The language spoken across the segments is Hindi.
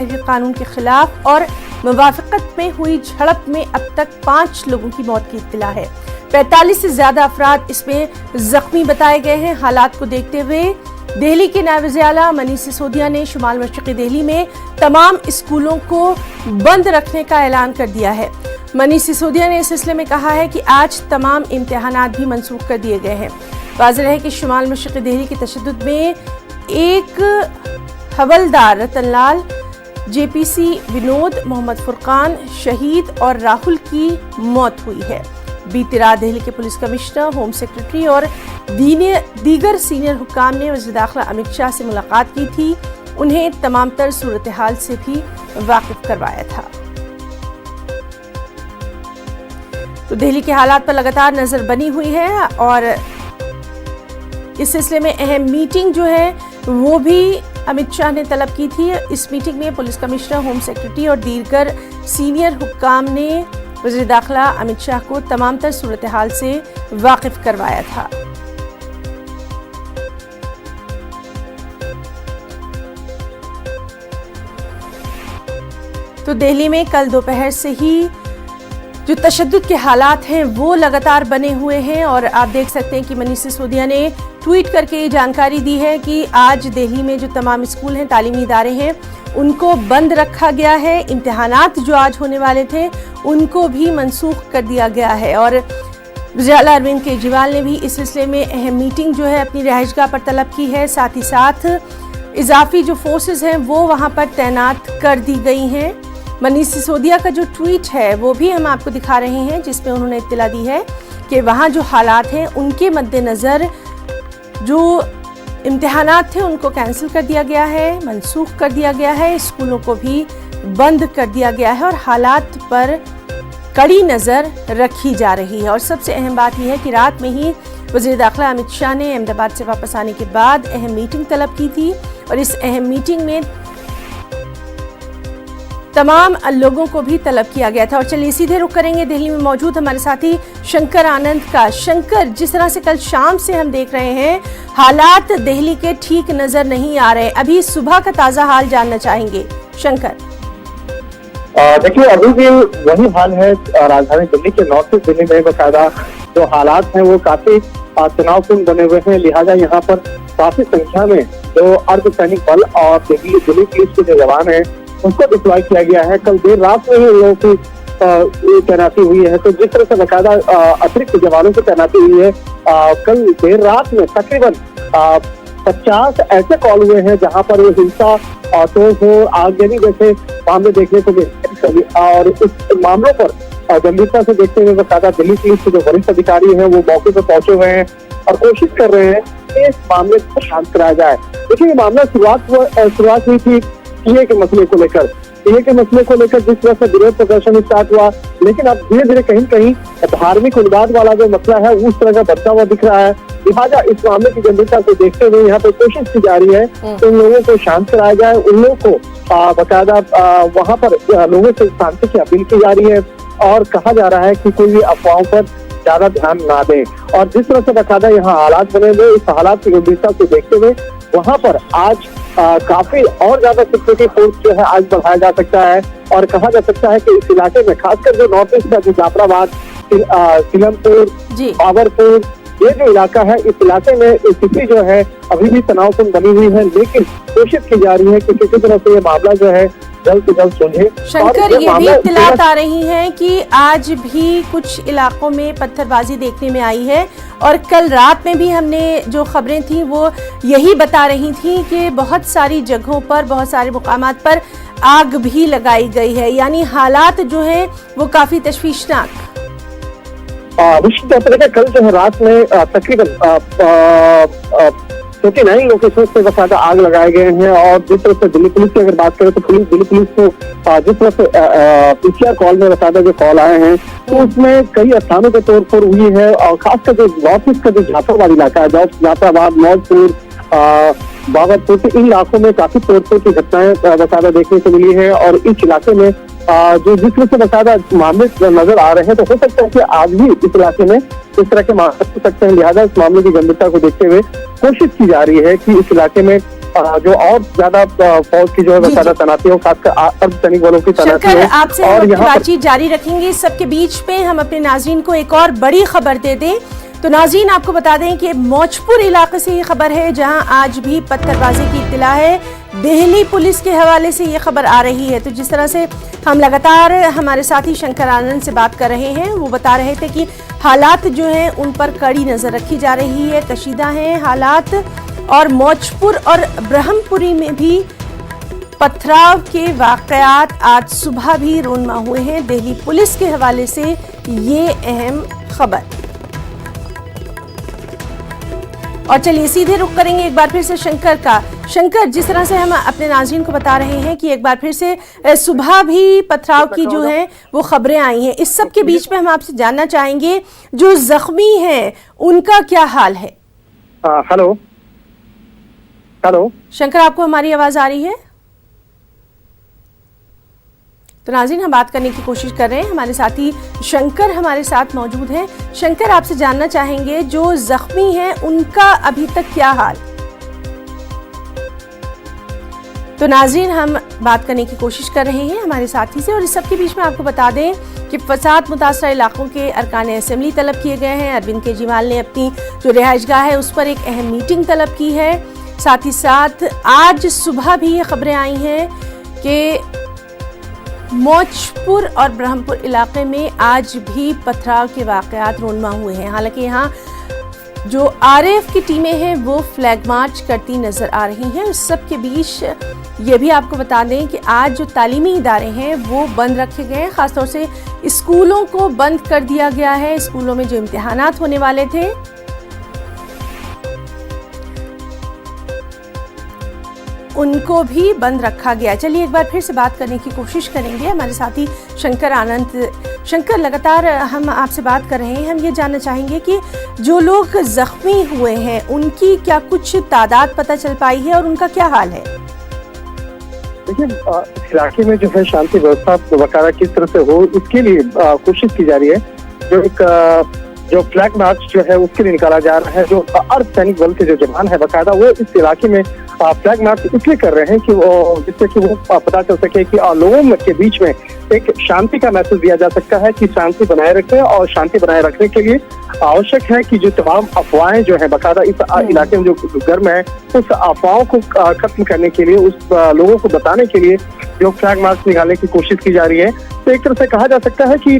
कानून के खिलाफ और मुवाफिकत में हुई झड़प में अब तक 5 लोगों की मौत की इत्तला है। 45 से ज्यादा अफराद इसमें जख्मी बताए गए हैं। हालात को देखते हुए दिल्ली के नायब वज़ीर-ए-आला मनीष सिसोदिया ने शुमाल मशरिक़ी दिल्ली में तमाम स्कूलों को बंद रखने का ऐलान कर दिया है। मनीष सिसोदिया ने इस सिलसिले में कहा है कि आज तमाम इम्तिहानात भी मनसूख कर दिए गए हैं। वाज़ेह है कि शुमाल मशरिक़ी दिल्ली के तशद्दुद में एक हवलदार रतनलाल, जेपीसी विनोद, मोहम्मद फुरकान शहीद और राहुल की मौत हुई है। बीती रात दिल्ली के पुलिस कमिश्नर, होम सेक्रेटरी और दीगर सीनियर हुक्काम ने वज़ीर दाखिला अमित शाह से मुलाकात की थी। उन्हें तमाम तर सूरत हाल से भी वाकिफ करवाया था। तो दिल्ली के हालात पर लगातार नजर बनी हुई है और इस सिलसिले में अहम मीटिंग जो है वो भी अमित शाह ने तलब की थी। इस मीटिंग में पुलिस कमिश्नर, होम सेक्रेटरी और दीगर सीनियर हुक्काम ने वज़ीर दाखिला अमित शाह को तमाम तर सूरत हाल से वाकिफ करवाया था। तो दिल्ली में कल दोपहर से ही जो तशद्दुद के हालात हैं वो लगातार बने हुए हैं और आप देख सकते हैं कि मनीष सिसोदिया ने ट्वीट करके ये जानकारी दी है कि आज दिल्ली में जो तमाम स्कूल हैं, तालीमी इदारे हैं, उनको बंद रखा गया है। इम्तिहानात जो आज होने वाले थे उनको भी मनसूख कर दिया गया है और वज़ीर-ए-आला अरविंद केजरीवाल ने भी इस सिलसिले में अहम मीटिंग जो है अपनी रिहाइशगाह पर तलब की है। साथ ही साथ इजाफी जो फोर्सेस हैं वो वहाँ पर तैनात कर दी गई हैं। मनीष सिसोदिया का जो ट्वीट है वो भी हम आपको दिखा रहे हैं, जिसमें उन्होंने इत्तला दी है कि वहाँ जो हालात हैं उनके मद्देनज़र जो इम्तिहानात थे उनको कैंसिल कर दिया गया है, मनसूख कर दिया गया है, स्कूलों को भी बंद कर दिया गया है और हालात पर कड़ी नज़र रखी जा रही है। और सबसे अहम बात यह है कि रात में ही वज़ीर दाखिला अमित शाह ने अहमदाबाद से वापस आने के बाद अहम मीटिंग तलब की थी और इस अहम मीटिंग में तमाम लोगों को भी तलब किया गया था। और चलिए सीधे रुख करेंगे दिल्ली में मौजूद हमारे साथी शंकर आनंद का। शंकर, जिस तरह से कल शाम से हम देख रहे हैं हालात दिल्ली के ठीक नजर नहीं आ रहे, अभी सुबह का ताजा हाल जानना चाहेंगे शंकर। देखिए, अभी भी वही हाल है राजधानी दिल्ली के नॉर्थ ईस्ट दिल्ली में। बकायदा जो हालात हैं वो काफी तनावपूर्ण बने हुए हैं, लिहाजा यहाँ पर काफी संख्या में जो अर्धसैनिक बल और दिल्ली पुलिस के जो जवान है उसको डिप्लॉय किया गया है। कल देर रात में ही लोगों की तैनाती हुई है। तो जिस तरह से बकायदा अतिरिक्त जवानों की तैनाती हुई है, कल देर रात में तकरीबन 50 ऐसे कॉल हुए हैं जहां पर वो हिंसा, तोड़फोड़, आगजनी जैसे मामले देखने को मिले और इस मामलों पर गंभीरता से देखते हुए बकायदा दिल्ली पुलिस के जो वरिष्ठ अधिकारी हैं वो मौके पर पहुंचे हुए हैं और कोशिश कर रहे हैं कि इस मामले को शांत कराया जाए। देखिए, ये मामला शुरुआत हुई थी सीए के मसले को लेकर। सीए के मसले को लेकर जिस तरह से विरोध प्रदर्शन स्टार्ट हुआ, लेकिन अब धीरे धीरे कहीं कहीं धार्मिक उन्माद वाला जो मसला है उस तरह का बढ़ता हुआ दिख रहा है। लिहाजा इस मामले की गंभीरता को देखते हुए यहाँ पे कोशिश की जा रही है कि उन लोगों को शांत कराया जाए। उन लोगों को बकायदा वहाँ पर लोगों से शांति की अपील की जा रही है और कहा जा रहा है कि कोई भी अफवाहों पर ज्यादा ध्यान ना दें। और जिस तरह से बकायदा यहाँ हालात बने हुए, इस हालात की गंभीरता को देखते हुए वहाँ पर आज काफी और ज्यादा सिक्योरिटी फोर्स जो है आज बढ़ाया जा सकता है और कहा जा सकता है कि इस इलाके में खासकर जो नॉर्थ ईस्ट का जो जाफराबाद, सीलमपुर, बाबरपुर, ये जो इलाका है, इस इलाके में स्थिति जो है अभी भी तनावपूर्ण बनी हुई है, लेकिन कोशिश की जा रही है कि किसी तरह से ये मामला जो है जल्द से जल्द सुलझे। शंकर, ये भी इत्तलात आ रही हैं कि आज भी कुछ इलाकों में पत्थरबाजी देखने में आई है और कल रात में भी हमने जो खबरें थी वो यही बता रही थी कि बहुत सारी जगहों पर, बहुत सारे मुकामात पर आग भी लगाई गई है, यानी हालात जो है वो काफी तशवीशनाक। निश्चित तौर पर कल जो है रात में तकरीबन 49 लोकेशन से बकायदा आग लगाए गए हैं और जिस तरह से दिल्ली पुलिस की अगर बात करें तो दिल्ली पुलिस को जिस तरह से पीसीआर कॉल में बकायदा जो कॉल आए हैं तो उसमें कई स्थानों पर तोड़फोड़ हुई है और खासकर जो नॉर्थ ईस्ट का जो जाफराबाद इलाका है, जाफराबाद, मौजपुर, बाबरपुर, तो इन इलाकों में काफी तोड़फोड़ की घटनाएं बकायदा देखने को मिली है और इस इलाके में जो जिस तरह से बकायदा मामले नजर आ रहे हैं तो हो सकता है कि आज भी इस इलाके में इस तरह के मामले हो सकते हैं। लिहाजा इस मामले की गंभीरता को देखते हुए कोशिश की जा रही है कि इस इलाके में जो और ज्यादा फौज की जो है बकायदा तैनाती हो, खासकर अर्धसैनिक बलों की तैनाती शंकर, हो। आपसे हम अपनी बातचीत जारी रखेंगे। इस सबके बीच में हम अपने नाज़रीन को एक और बड़ी खबर दे दें तो नाज़रीन आपको बता दें कि मौजपुर इलाके से ये खबर है जहां आज भी पत्थरबाजी की इत्तला है। दिल्ली पुलिस के हवाले से ये खबर आ रही है। तो जिस तरह से हम लगातार हमारे साथी शंकर आनंद से बात कर रहे हैं, वो बता रहे थे कि हालात जो हैं उन पर कड़ी नज़र रखी जा रही है, कशीदा हैं हालात। और मौजपुर और ब्रह्मपुरी में भी पथराव के वाकयात आज सुबह भी रोनमा हुए हैं। दिल्ली पुलिस के हवाले से ये अहम खबर। और चलिए सीधे रुख करेंगे एक बार फिर से शंकर का। शंकर, जिस तरह से हम अपने नाज़रीन को बता रहे हैं कि एक बार फिर से सुबह भी पथराव की जो है वो खबरें आई हैं, इस सब के बीच में हम आपसे जानना चाहेंगे जो जख्मी हैं उनका क्या हाल है? हेलो हेलो शंकर, आपको हमारी आवाज आ रही है? तो नाज़रीन हम बात करने की कोशिश कर रहे हैं, हमारे साथी शंकर हमारे साथ मौजूद हैं। शंकर, आपसे जानना चाहेंगे जो जख्मी हैं उनका अभी तक क्या हाल? तो नाज़रीन हम बात करने की कोशिश कर रहे हैं हमारे साथी से। और इस सब के बीच में आपको बता दें कि फसाद मुतासरा इलाकों के अरकान असेंबली तलब किए गए हैं। अरविंद केजरीवाल ने अपनी जो रिहाइशगाह है उस पर एक अहम मीटिंग तलब की है। साथ ही साथ आज सुबह भी ये खबरें आई हैं कि मौजपुर और ब्रह्मपुर इलाके में आज भी पथराव के वाकयात रोनमा हुए हैं। हालांकि यहाँ जो आरएएफ की टीमें हैं वो फ्लैग मार्च करती नजर आ रही हैं। उस सब के बीच ये भी आपको बता दें कि आज जो तालीमी इदारे हैं वो बंद रखे गए हैं। खासतौर से स्कूलों को बंद कर दिया गया है। स्कूलों में जो इम्तिहानात होने वाले थे उनको भी बंद रखा गया। चलिए एक बार फिर से बात करने की कोशिश करेंगे हमारे साथी शंकर आनंद। शंकर, लगातार हम आपसे बात कर रहे हैं, हम ये जानना चाहेंगे कि जो लोग जख्मी हुए हैं उनकी क्या कुछ तादाद पता चल पाई है और उनका क्या हाल है? देखिए, इस इलाके में जो है शांति व्यवस्था बरकरार किस तरह से हो इसके लिए कोशिश की जा रही है। जो फ्लैग मार्च जो है उसके लिए निकाला जा रहा है। जो अर्धसैनिक बल के जो जवान है बकायदा वो इस इलाके में फ्लैग मार्च इसलिए कर रहे हैं कि जिससे कि वो पता चल सके कि लोगों के बीच में एक शांति का मैसेज दिया जा सकता है कि शांति बनाए रखें। और शांति बनाए रखने के लिए आवश्यक है कि जो तमाम अफवाहें जो है बकायदा इस इलाके में जो गर्म है उस अफवाहों को खत्म करने के लिए, उस लोगों को बताने के लिए जो फ्लैग मार्च निकालने की कोशिश की जा रही है। तो एक तरह से कहा जा सकता है कि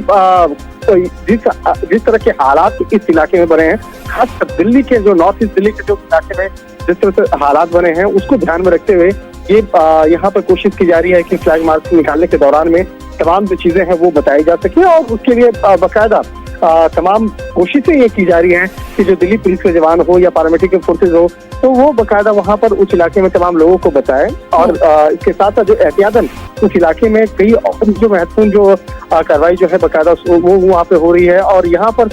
जिस तरह के हालात इस इलाके में बने हैं, खासकर दिल्ली के जो नॉर्थ ईस्ट दिल्ली के जो इलाके में जिस तरह से हालात बने हैं उसको ध्यान में रखते हुए ये यहाँ पर कोशिश की जा रही है कि फ्लैग मार्च निकालने के दौरान में तमाम जो चीजें हैं वो बताई जा सके। और उसके लिए बाकायदा तमाम कोशिशें ये की जा रही हैं कि जो दिल्ली पुलिस के जवान हो या पैरामिलिट्री फोर्सेज हो तो वो बाकायदा वहाँ पर उस इलाके में तमाम लोगों को बताएं। और इसके साथ साथ जो एहतियातन उस इलाके में कई और जो महत्वपूर्ण जो कार्रवाई जो है बाकायदा वो वहाँ पे हो रही है। और यहाँ पर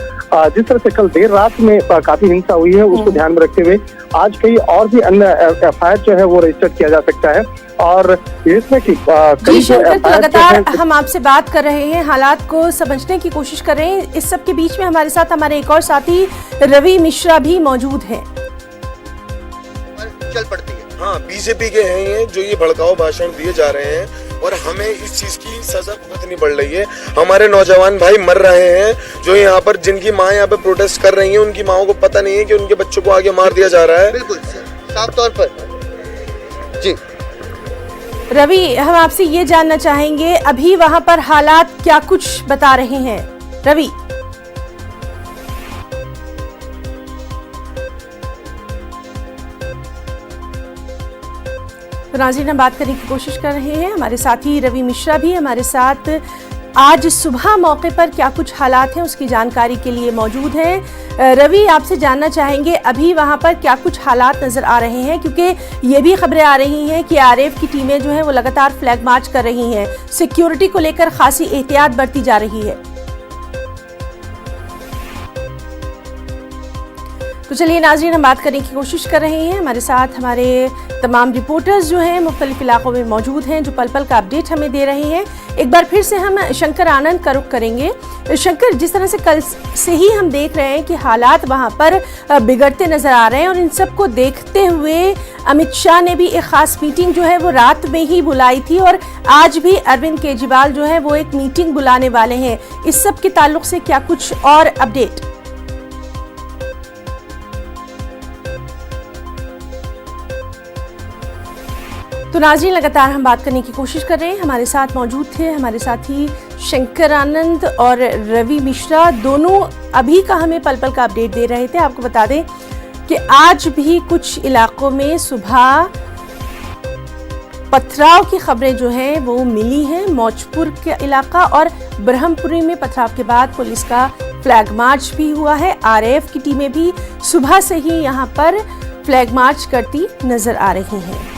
जिस तरह से कल देर रात में काफी हिंसा हुई है उसको ध्यान में रखते हुए आज कई और भी अन्य एफआईआर जो है वो रजिस्टर किया जा सकता है। और इसमें की जी शंकर, तो लगातार हम आपसे बात कर रहे हैं, हालात को समझने की कोशिश कर रहे हैं। इस सब के बीच में हमारे साथ हमारे एक और साथी रवि मिश्रा भी मौजूद हैं। चल पड़ती है, हाँ बीजेपी के हैं ये जो ये भड़काऊ भाषण दिए जा रहे हैं और हमें इस चीज की सजा भुगतनी पड़ रही है। हमारे नौजवान भाई मर रहे हैं जो यहाँ पर, जिनकी माँ यहाँ पे प्रोटेस्ट कर रही हैं, उनकी माओं को पता नहीं है कि उनके बच्चों को आगे मार दिया जा रहा है। बिल्कुल साफ तौर पर। जी रवि, हम आपसे ये जानना चाहेंगे अभी वहां पर हालात क्या कुछ बता रहे हैं? रवि, तो नाज़रीन हम बात करने की कोशिश कर रहे हैं, हमारे साथी रवि मिश्रा भी हमारे साथ आज सुबह मौके पर क्या कुछ हालात हैं उसकी जानकारी के लिए मौजूद हैं। रवि, आपसे जानना चाहेंगे अभी वहां पर क्या कुछ हालात नजर आ रहे हैं, क्योंकि ये भी खबरें आ रही हैं कि आरएएफ की टीमें जो हैं वो लगातार फ्लैग मार्च कर रही हैं, सिक्योरिटी को लेकर खासी एहतियात बरती जा रही है। तो चलिए नाज़रीन, हम बात करने की कोशिश कर रहे हैं। हमारे साथ हमारे तमाम रिपोर्टर्स जो हैं मुख्तलिफ इलाकों में मौजूद हैं, जो पल पल का अपडेट हमें दे रहे हैं। एक बार फिर से हम शंकर आनंद का रुख करेंगे। शंकर, जिस तरह से कल से ही हम देख रहे हैं कि हालात वहाँ पर बिगड़ते नजर आ रहे हैं, और इन सबको देखते हुए अमित शाह ने भी एक खास मीटिंग जो है वो रात में ही बुलाई थी, और आज भी अरविंद केजरीवाल जो है वो एक मीटिंग बुलाने वाले हैं। इस सब के ताल्लुक से क्या कुछ और अपडेट? तो नाज़रीन, लगातार हम बात करने की कोशिश कर रहे हैं। हमारे साथ मौजूद थे हमारे साथी शंकर आनंद और रवि मिश्रा, दोनों अभी का हमें पल पल का अपडेट दे रहे थे। आपको बता दें कि आज भी कुछ इलाकों में सुबह पथराव की खबरें जो हैं वो मिली हैं। मौजपुर का इलाका और ब्रह्मपुरी में पथराव के बाद पुलिस का फ्लैग मार्च भी हुआ है। आरएएफ की टीमें भी सुबह से ही यहाँ पर फ्लैग मार्च करती नजर आ रही हैं।